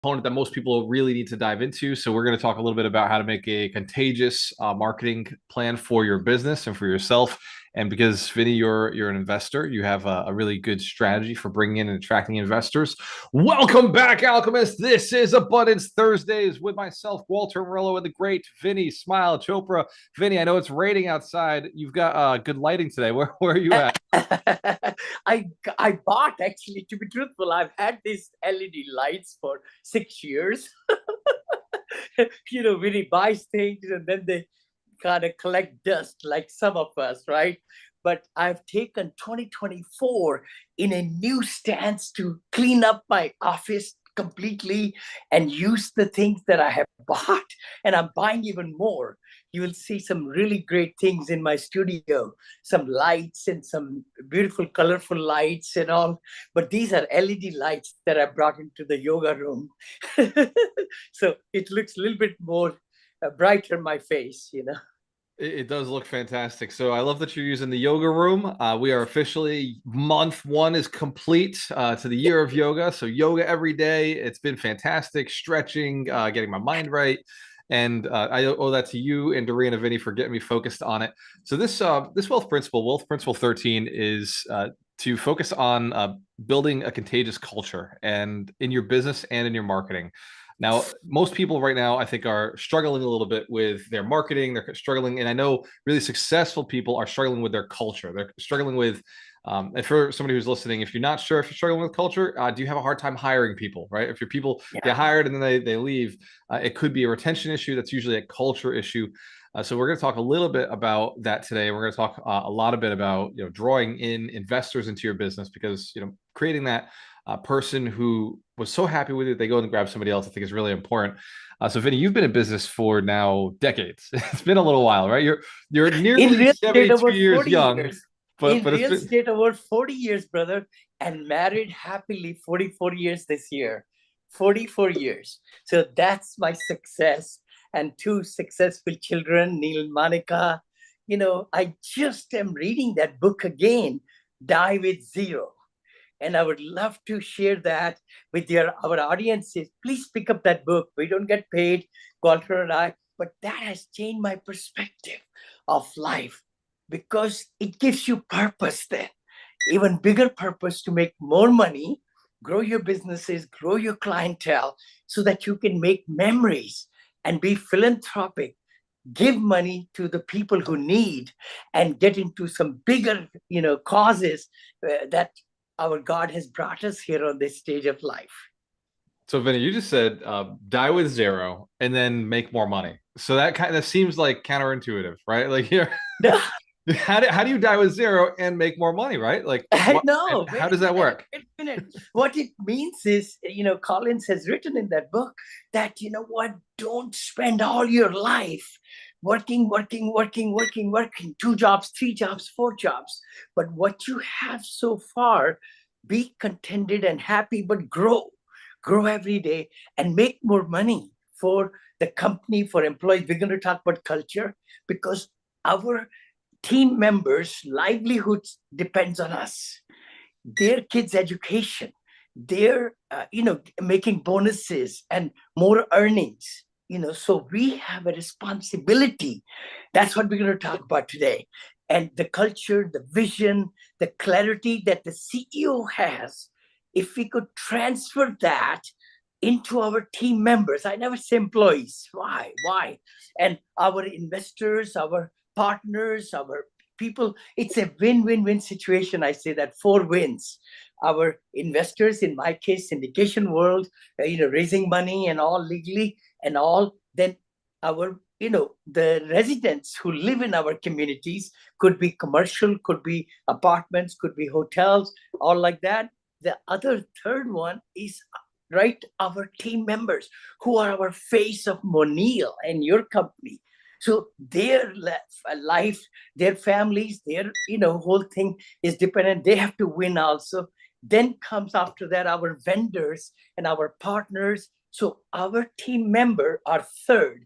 component that most people really need to dive into. So we're going to talk a little bit about how to make a contagious marketing plan for your business and for yourself. And because Vinney, you're an investor, you have a really good strategy for bringing in and attracting investors. Welcome back, Alchemist. This is Abundance Thursdays with myself, Gualter Amarelo, and the great Vinney. Smile, Chopra. Vinney, I know it's raining outside. You've got good lighting today. Where are you at? I bought, actually, to be truthful, I've had these LED lights for 6 years. When he buys things and then they kind of collect dust like some of us, right? But I've taken 2024 in a new stance to clean up my office completely and use the things that I have bought. And I'm buying even more. You will see some really great things in my studio, some lights and some beautiful, colorful lights and all. But these are LED lights that I brought into the yoga room. So it looks a little bit more brighter in my face. It does look fantastic. So I love that you're using the yoga room. We are officially month one is complete to the year of yoga. So yoga every day. It's been fantastic. Stretching, getting my mind right. And I owe that to you and Doreen and Vinny for getting me focused on it. So this wealth principle 13, is to focus on building a contagious culture and in your business and in your marketing. Now, most people right now, I think, are struggling a little bit with their marketing. They're struggling, and I know really successful people are struggling with their culture. They're struggling with, and for somebody who's listening, if you're not sure if you're struggling with culture, do you have a hard time hiring people, right? If your people get Yeah. hired and then they leave, it could be a retention issue. That's usually a culture issue. So we're going to talk a little bit about that today. We're going to talk a lot of bit about drawing in investors into your business because creating that person who was so happy with it, they go and grab somebody else. I think is really important. So, Vinny, you've been in business for now decades. It's been a little while, right? You're In nearly real estate, 72 over years 40 young, years. but In but it's real been estate, over 40 years, brother, and married happily 44 years this year. 44 years. So that's my success. And two successful children, Neil and Monica. I just am reading that book again, Die with Zero. And I would love to share that with our audiences. Please pick up that book. We don't get paid, Walter and I, but that has changed my perspective of life because it gives you purpose then, even bigger purpose to make more money, grow your businesses, grow your clientele so that you can make memories and be philanthropic, give money to the people who need and get into some bigger causes that our God has brought us here on this stage of life. so Vinny, you just said die with zero and then make more money. So that kind of seems like counterintuitive, right? Like here, how do you die with zero and make more money, right? Like what? No, How wait does a that minute, work? wait a minute. What it means is, Collins has written in that book that, what, don't spend all your life working, working, working, working, working, 2 jobs, 3 jobs, 4 jobs. But what you have so far, be contented and happy, but grow every day and make more money for the company, for employees. We're going to talk about culture because our team members' livelihoods depends on us, their kids' education, their making bonuses and more earnings. So we have a responsibility. That's what we're going to talk about today. And the culture, the vision, the clarity that the CEO has, if we could transfer that into our team members. I never say employees. Why? And our investors, our partners, our people, it's a win-win-win situation. I say that 4 wins. Our investors, in my case, syndication world, raising money and all legally and all. Then our, the residents who live in our communities, could be commercial, could be apartments, could be hotels, all like that. The other third one is, right, our team members who are our face of Monil and your company. So their life, their families, their whole thing is dependent. They have to win also. Then comes after that our vendors and our partners. So our team member are third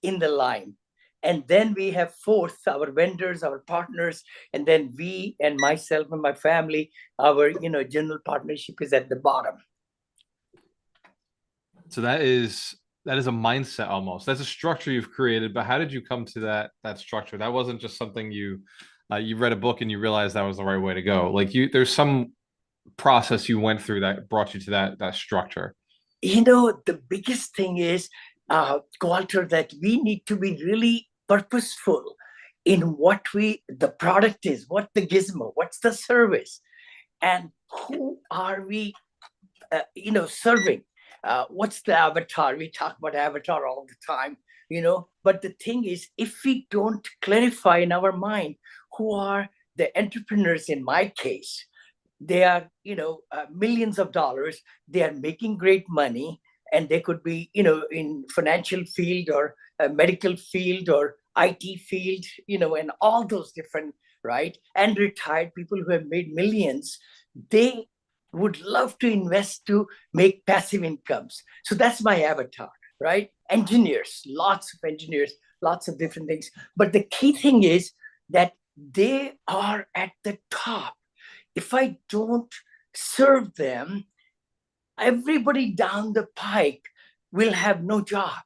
in the line. And then we have fourth, our vendors, our partners, and then we and myself and my family, our general partnership is at the bottom. So that is a mindset almost. That's a structure you've created. But how did you come to that structure? That wasn't just something you read a book and you realized that was the right way to go. Like there's some process you went through that brought you to that structure. The biggest thing is, Walter, that we need to be really purposeful in what the product is, what the gizmo, what's the service, and who are we, serving. What's the avatar? We talk about avatar all the time, But the thing is, if we don't clarify in our mind who are the entrepreneurs in my case, they are millions of dollars, they are making great money, and they could be in financial field or medical field or IT field, and all those different, right, and retired people who have made millions. They would love to invest to make passive incomes. So that's my avatar, right? Engineers, lots of engineers, lots of different things. But the key thing is that they are at the top. If I don't serve them, everybody down the pike will have no job.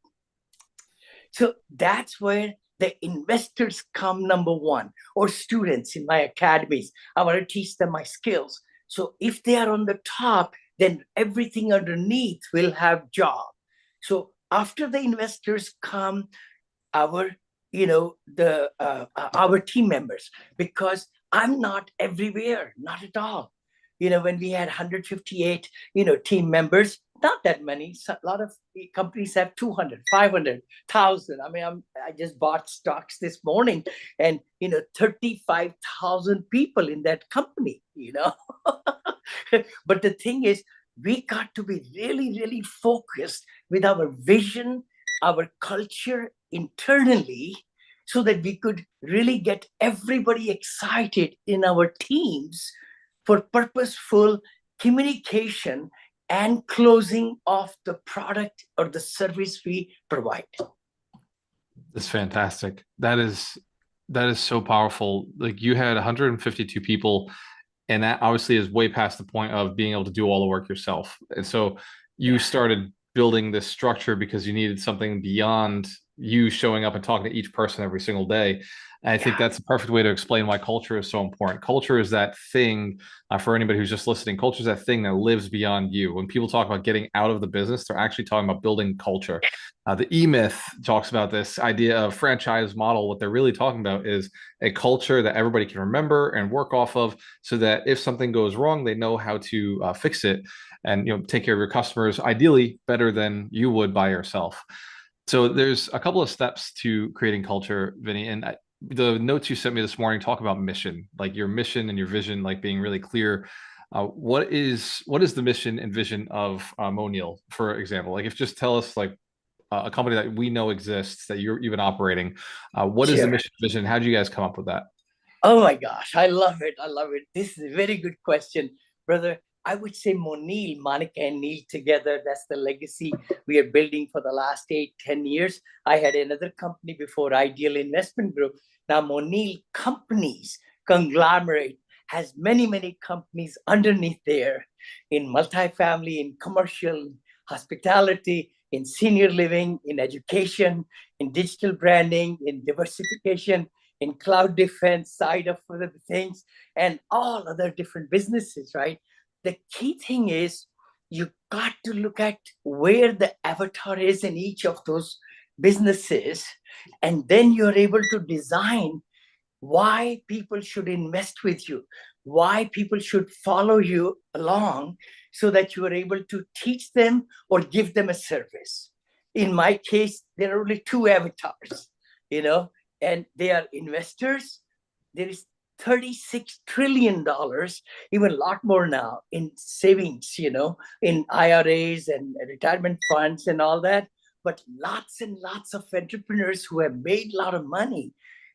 So that's where the investors come, number one, or students in my academies. I want to teach them my skills. So if they are on the top, then everything underneath will have job. So after the investors come our our team members, because I'm not everywhere, not at all. When we had 158 team members, not that many. So a lot of companies have 200, 500,000. I mean, I just bought stocks this morning, and 35,000 people in that company. But the thing is, we got to be really, really focused with our vision, our culture internally, so that we could really get everybody excited in our teams for purposeful communication and closing of the product or the service we provide. That's fantastic. That is so powerful. Like you had 152 people, and that obviously is way past the point of being able to do all the work yourself. And so you started building this structure because you needed something beyond you showing up and talking to each person every single day. And I think that's a perfect way to explain why culture is so important. Culture is that thing, for anybody who's just listening, culture is that thing that lives beyond you. When people talk about getting out of the business, they're actually talking about building culture. The E-Myth talks about this idea of franchise model. What they're really talking about is a culture that everybody can remember and work off of, so that if something goes wrong, they know how to fix it and take care of your customers, ideally better than you would by yourself. So there's a couple of steps to creating culture, Vinney, and the notes you sent me this morning talk about mission, like your mission and your vision, like being really clear. What is the mission and vision of Monial, for example? Like, if just tell us like a company that we know exists that you've been operating. What is the Sure. mission vision? How did you guys come up with that? Oh my gosh, I love it. I love it. This is a very good question, brother. I would say Monil, Monica and Neil together, that's the legacy we are building for the last 8, 10 years. I had another company before, Ideal Investment Group. Now Monil Companies, conglomerate, has many, many companies underneath there in multifamily, in commercial, hospitality, in senior living, in education, in digital branding, in diversification, in cloud defense side of the things, and all other different businesses, right? The key thing is you got to look at where the avatar is in each of those businesses, and then you're able to design why people should invest with you, why people should follow you along, so that you are able to teach them or give them a service. In my case, there are only two avatars, and they are investors. There is $36 trillion, even a lot more now, in savings, in IRAs and retirement funds and all that. But lots and lots of entrepreneurs who have made a lot of money,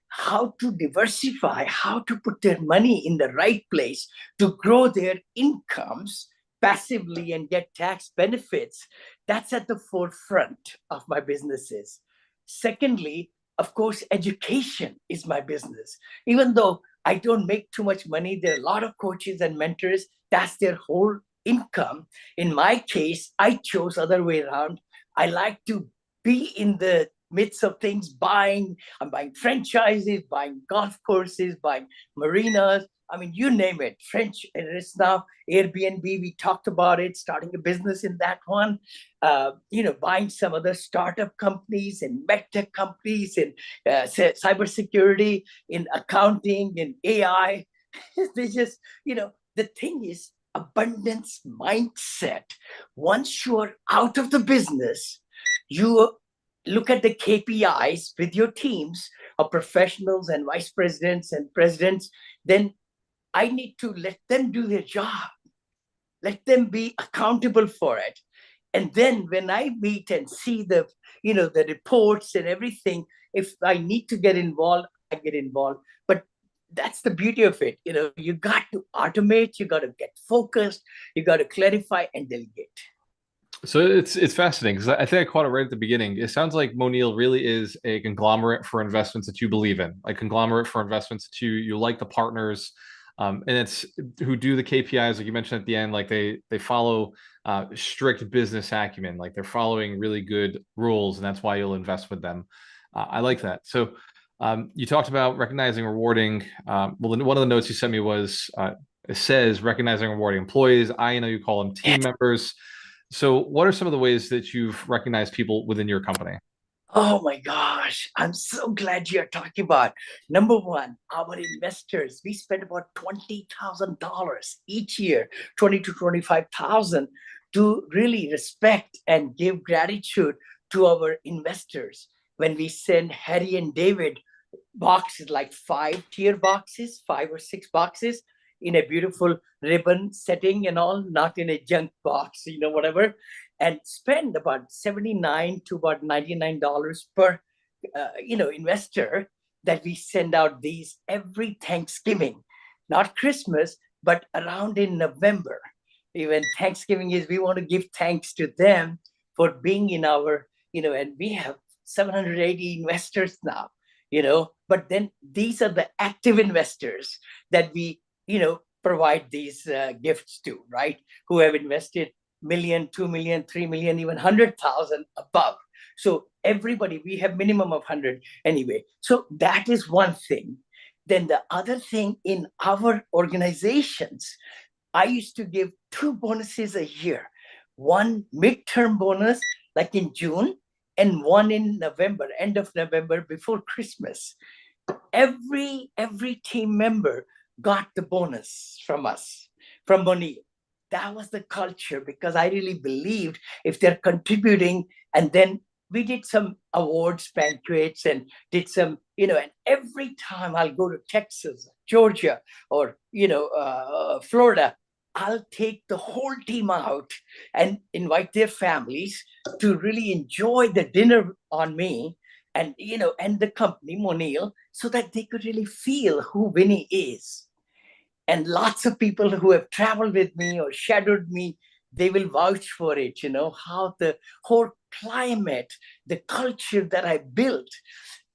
how to diversify, how to put their money in the right place to grow their incomes passively and get tax benefits. That's at the forefront of my businesses. Secondly, of course, education is my business. Even though I don't make too much money, there are a lot of coaches and mentors, that's their whole income. In my case, I chose other way around. I like to be in the midst of things, I'm buying franchises, buying golf courses, buying marinas. I mean, you name it. French, and it's now Airbnb. We talked about it, starting a business in that one. Buying some other startup companies and medtech companies in cybersecurity, in accounting, in AI. They just, the thing is abundance mindset. Once you are out of the business, you look at the KPIs with your teams of professionals and vice presidents and presidents, then I need to let them do their job, let them be accountable for it. And then when I meet and see the reports and everything, if I need to get involved, I get involved. But that's the beauty of it. You got to automate, you got to get focused, you got to clarify and delegate. So it's fascinating because I think I caught it right at the beginning. It sounds like Monil really is a conglomerate for investments that you believe in, a conglomerate for investments that you like the partners, and it's who do the KPIs like you mentioned at the end. Like they follow strict business acumen, like they're following really good rules, and that's why you'll invest with them. I like that. So you talked about recognizing, rewarding. Well, one of the notes you sent me was it says recognizing, rewarding employees. I know you call them team members. So, what are some of the ways that you've recognized people within your company? Oh my gosh, I'm so glad you're talking about. Number one, our investors. We spend about $20,000 each year, 20 to 25,000, to really respect and give gratitude to our investors. When we send Harry and David boxes, like 5 tier boxes, 5 or 6 boxes, in a beautiful ribbon setting and all, not in a junk box, whatever, and spend about 79 to about $99 per, investor, that we send out these every Thanksgiving, not Christmas, but around in November. Even Thanksgiving is, we want to give thanks to them for being in our, and we have 780 investors now, but then these are the active investors that we provide these gifts to, right? Who have invested million, 2 million, 3 million, even 100,000 above. So everybody, we have minimum of 100 anyway. So that is one thing. Then the other thing, in our organizations, I used to give 2 bonuses a year. One midterm bonus, like in June, and one in November, end of November, before Christmas. Every team member got the bonus from us, from Monil. That was the culture, because I really believed if they're contributing, and then we did some awards banquets and did some, and every time I'll go to Texas, Georgia, or, Florida, I'll take the whole team out and invite their families to really enjoy the dinner on me, and, and the company, Monil, so that they could really feel who Vinney is. And lots of people who have traveled with me or shadowed me, they will vouch for it, how the whole climate, the culture that I built.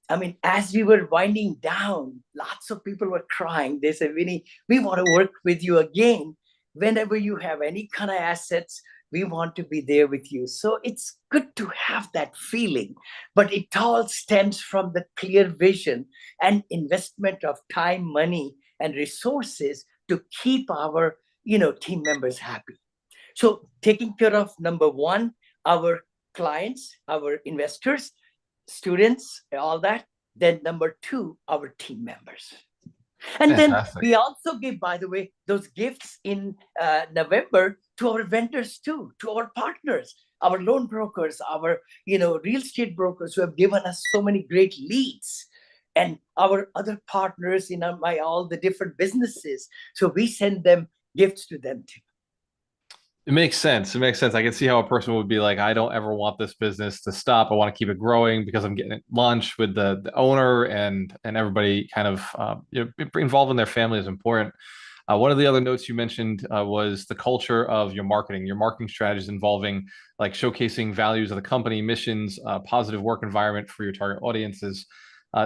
I mean, as we were winding down, lots of people were crying. They said, Vinney, we want to work with you again. Whenever you have any kind of assets, we want to be there with you. So it's good to have that feeling, but it all stems from the clear vision and investment of time, money, and resources to keep our, team members happy. So taking care of, number one, our clients, our investors, students, all that. Then number two, our team members. And then Fantastic. we also give, by the way, those gifts in November to our vendors too, to our partners, our loan brokers, our real estate brokers who have given us so many great leads, and our other partners in all the different businesses. So we send them gifts to them too. It makes sense. It makes sense. I can see how a person would be like, I don't ever want this business to stop. I want to keep it growing because I'm getting lunch with the owner and everybody kind of involved in their family is important. One of the other notes you mentioned was the culture of your marketing strategies involving like showcasing values of the company, missions, positive work environment for your target audiences.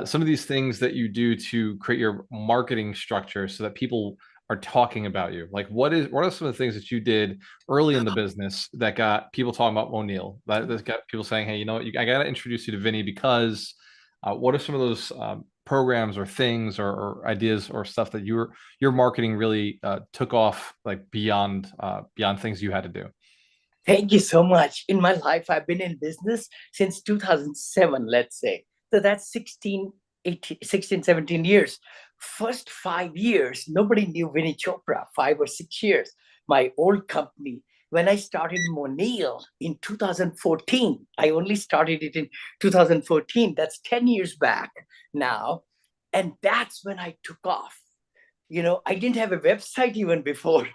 Some of these things that you do to create your marketing structure so that people are talking about you? Like, what are some of the things that you did early in the business that got people talking about O'Neill? That got people saying, "Hey, you know what? I got to introduce you to Vinney because." What are some of those programs or things or ideas or stuff that your marketing really took off like beyond things you had to do? Thank you so much. In my life, I've been in business since 2007, let's say. So that's 16, 18, 16, 17 years. First 5 years, nobody knew Vinny Chopra, 5 or 6 years. My old company, when I started Monil in 2014, I only started it in 2014. That's 10 years back now. And that's when I took off. I didn't have a website even before.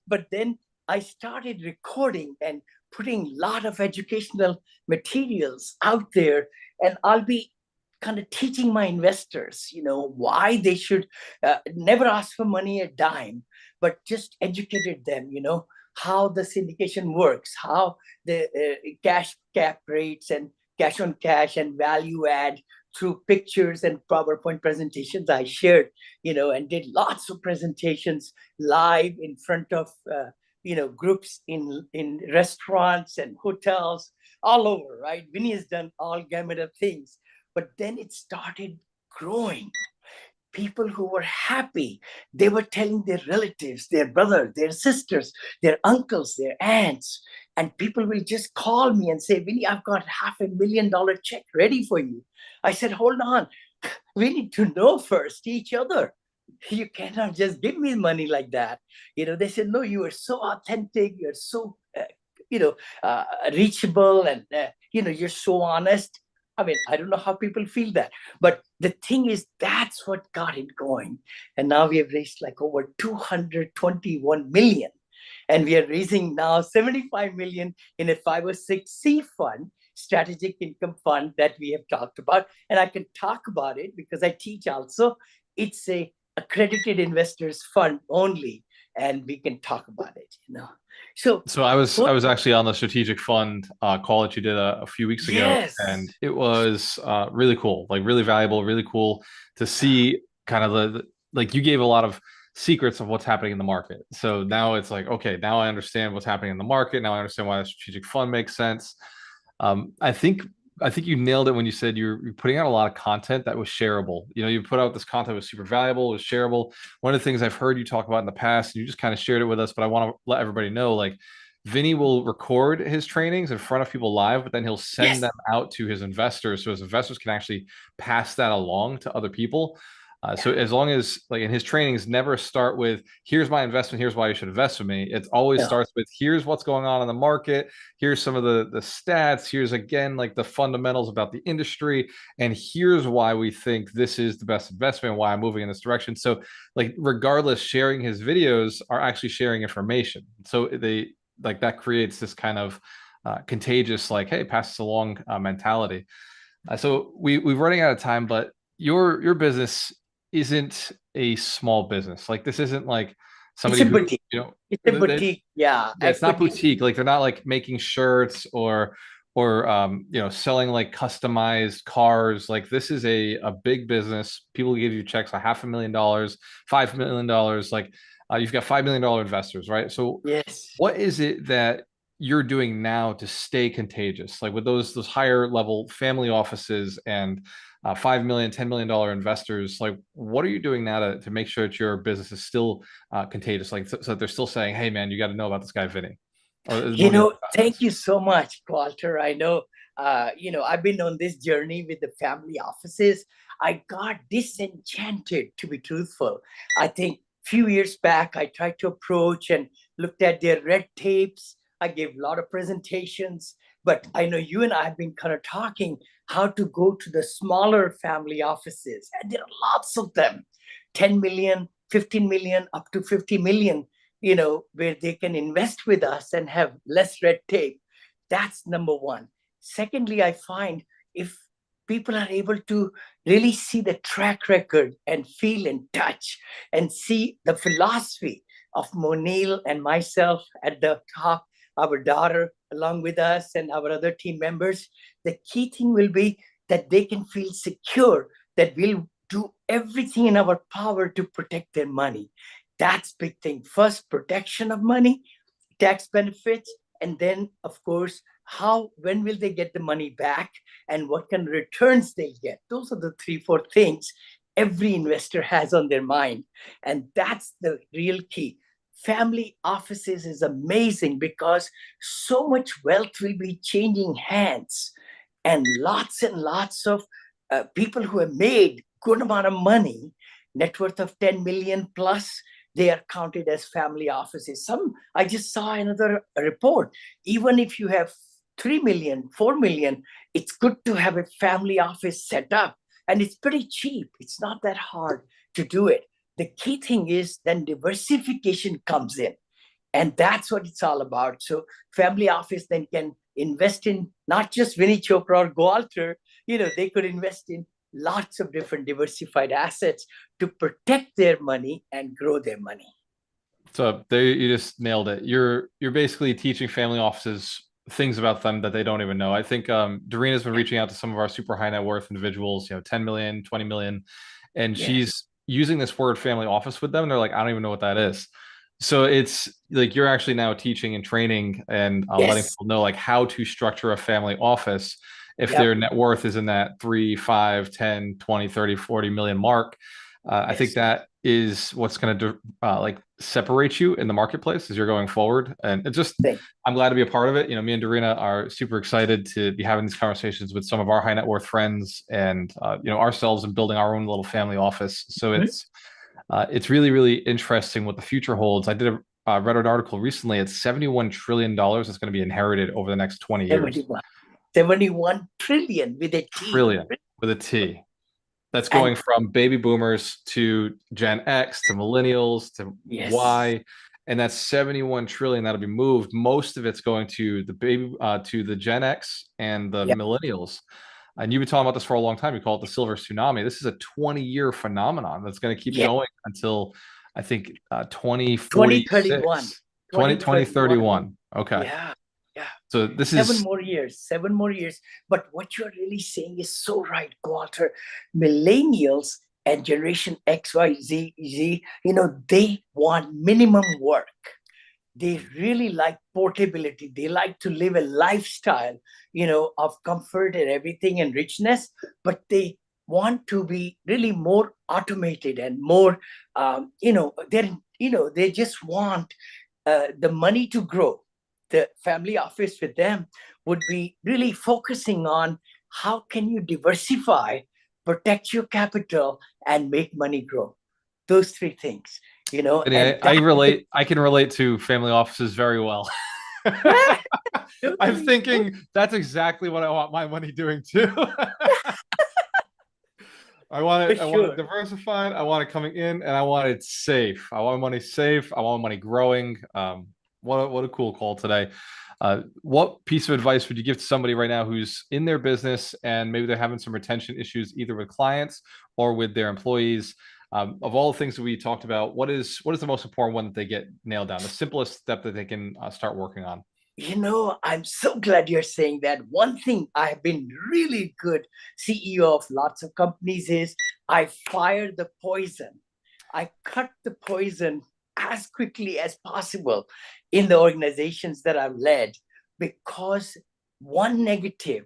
But then I started recording and putting a lot of educational materials out there. And I'll be kind of teaching my investors, why they should never ask for money a dime, but just educated them, how the syndication works, how the cash cap rates and cash on cash and value add through pictures and PowerPoint presentations I shared, and did lots of presentations live in front of, groups in restaurants and hotels all over, right? Vinny has done all gamut of things. But then it started growing. People who were happy, they were telling their relatives, their brothers, their sisters, their uncles, their aunts. And people will just call me and say, Vinny, I've got $500,000 check ready for you. I said, hold on. We need to know first each other. You cannot just give me money like that. They said, no, you are so authentic. You're so, reachable, and, you're so honest. I mean, I don't know how people feel that. But the thing is, that's what got it going. And now we have raised like over 221 million. And we are raising now 75 million in a 506C fund, strategic income fund that we have talked about. And I can talk about it because I teach also. It's a accredited investors fund only, and we can talk about it. So I was actually on the strategic fund call that you did a few weeks ago, and yes, it was really cool, like really valuable, really cool to see kind of like you gave a lot of secrets of what's happening in the market. So now it's like, okay, now I understand what's happening in the market. Now I understand why the strategic fund makes sense. I think you nailed it when you said you're putting out a lot of content that was shareable. You put out this content that was super valuable, was shareable. One of the things I've heard you talk about in the past, and you just kind of shared it with us, but I want to let everybody know, like Vinny will record his trainings in front of people live, but then he'll send yes. them out to his investors, so his investors can actually pass that along to other people. So as long as like in his trainings never start with here's my investment, here's why you should invest with me. It always No. starts with here's what's going on in the market, here's some of the stats, here's again like the fundamentals about the industry, and here's why we think this is the best investment, why I'm moving in this direction. So like regardless, sharing his videos are actually sharing information. So they like that creates this kind of contagious like hey pass this along mentality. So we're running out of time, but your business isn't a small business. Like this isn't like It's somebody a who, boutique. you know, It's a boutique. Yeah, yeah, it's not equity. boutique. Like they're not like making shirts or selling like customized cars. Like this is a big business. People give you checks a $500,000, $5 million. Like you've got $5 million investors, right? So Yes. what is it that you're doing now to stay contagious? Like with those higher level family offices and 5 million, $10 million investors, like what are you doing now to make sure that your business is still contagious? Like so that they're still saying, hey man, you got to know about this guy Vinny or Monil. Thank you so much, Gualter. I know, I've been on this journey with the family offices. I got disenchanted, to be truthful. I think few years back, I tried to approach and looked at their red tapes. I gave a lot of presentations, but I know you and I have been kind of talking how to go to the smaller family offices, and there are lots of them, 10 million, 15 million, up to 50 million, where they can invest with us and have less red tape. That's number one. Secondly, I find if people are able to really see the track record and feel and touch and see the philosophy of Monil and myself at the top, our daughter along with us and our other team members, the key thing will be that they can feel secure that we'll do everything in our power to protect their money. That's big thing. First, protection of money, tax benefits, and then, of course, when will they get the money back and what kind of returns they get. Those are the 3, 4 things every investor has on their mind. And that's the real key. Family offices is amazing because so much wealth will be changing hands, and lots of people who have made good amount of money, net worth of 10 million plus, they are counted as family offices. I just saw another report. Even if you have 3 million, 4 million, it's good to have a family office set up. And it's pretty cheap. It's not that hard to do it. The key thing is then diversification comes in. And that's what it's all about. So family office then can invest in not just Vinney, Chopra or Gualter, they could invest in lots of different diversified assets to protect their money and grow their money. So there, you just nailed it. You're basically teaching family offices things about them that they don't even know. I think Doreena's been reaching out to some of our super high net worth individuals, 10 million, 20 million, and she's using this word family office with them. They're like, I don't even know what that is. So it's like you're actually now teaching and training and letting people know like how to structure a family office if their net worth is in that 3, 5, 10, 20, 30, 40 million mark. I think that is what's going to like separate you in the marketplace as you're going forward. And it's just, I'm glad to be a part of it. Me and Dorina are super excited to be having these conversations with some of our high net worth friends and, ourselves and building our own little family office. So it's really, really interesting what the future holds. I read an article recently. It's $71 trillion that's going to be inherited over the next 20 years. 71 trillion with a T. Trillion with a T. That's going from baby boomers to Gen X to millennials to Y, and that's 71 trillion that'll be moved. Most of it's going to the Gen X and the millennials. And you've been talking about this for a long time. You call it the silver tsunami. This is a 20-year phenomenon that's going to keep going until I think 2031. 2031. Okay. Yeah. So this is 7 more years. But what you're really saying is so right, Gualter. Millennials and Generation X, Y, Z, they want minimum work. They really like portability. They like to live a lifestyle, of comfort and everything and richness, but they want to be really more automated and more, they just want the money to grow. The family office with them would be really focusing on how can you diversify, protect your capital, and make money grow. Those 3 things, And I can relate to family offices very well. I'm thinking that's exactly what I want my money doing too. I want it diversified. I want it coming in, and I want it safe. I want money safe. I want money growing. What a cool call today. What piece of advice would you give to somebody right now who's in their business and maybe they're having some retention issues either with clients or with their employees? Of all the things that we talked about, what is the most important one that they get nailed down? The simplest step that they can start working on? I'm so glad you're saying that. One thing I've been really good CEO of lots of companies is I fire the poison. I cut the poison as quickly as possible in the organizations that I've led, because one negative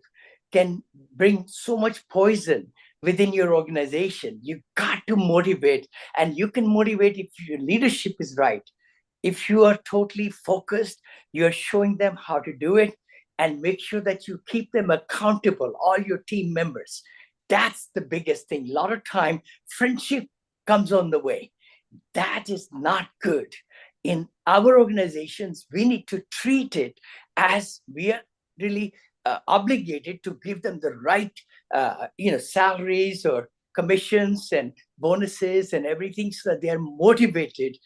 can bring so much poison within your organization. You got to motivate, and you can motivate if your leadership is right. If you are totally focused, you're showing them how to do it, and make sure that you keep them accountable, all your team members. That's the biggest thing. A lot of time, friendship comes on the way. That is not good. In our organizations, we need to treat it as we are really obligated to give them the right, salaries or commissions and bonuses and everything, so that they are motivated.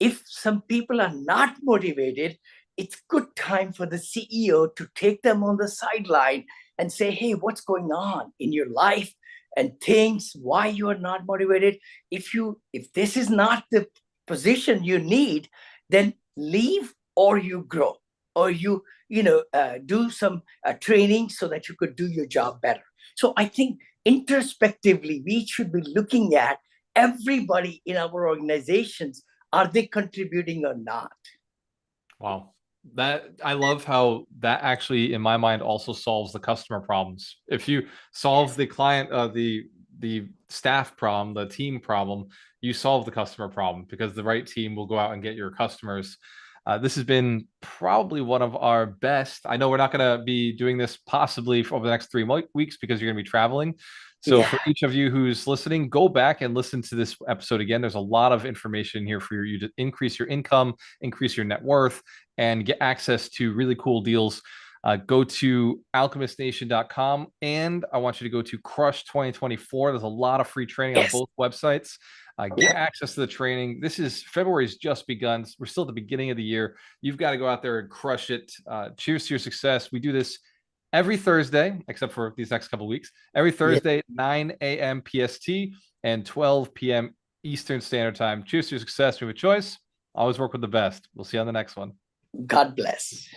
If some people are not motivated, it's good time for the CEO to take them on the sideline and say, hey, what's going on in your life and things, why you are not motivated. If this is not the position you need, then leave or you grow, or you do some training so that you could do your job better. So I think introspectively, we should be looking at everybody in our organizations. Are they contributing or not? Wow. That I love how that actually, in my mind, also solves the customer problems. If you solve the client, the staff problem, the team problem, you solve the customer problem because the right team will go out and get your customers. This has been probably one of our best. I know we're not going to be doing this possibly for over the next 3 weeks because you're going to be traveling. So Yeah. for each of you who's listening, go back and listen to this episode again. There's a lot of information here for you to increase your income, increase your net worth, and get access to really cool deals. Go to alchemistnation.com, and I want you to go to Crush 2024. There's a lot of free training on Yes. both websites. Get access to the training. February's just begun. We're still at the beginning of the year. You've got to go out there and crush it. Cheers to your success. We do this every Thursday, except for these next couple of weeks. Every Yes. Thursday, 9 a.m. PST and 12 p.m. Eastern Standard Time. Cheers to your success. We have a choice. Always work with the best. We'll see you on the next one. God bless.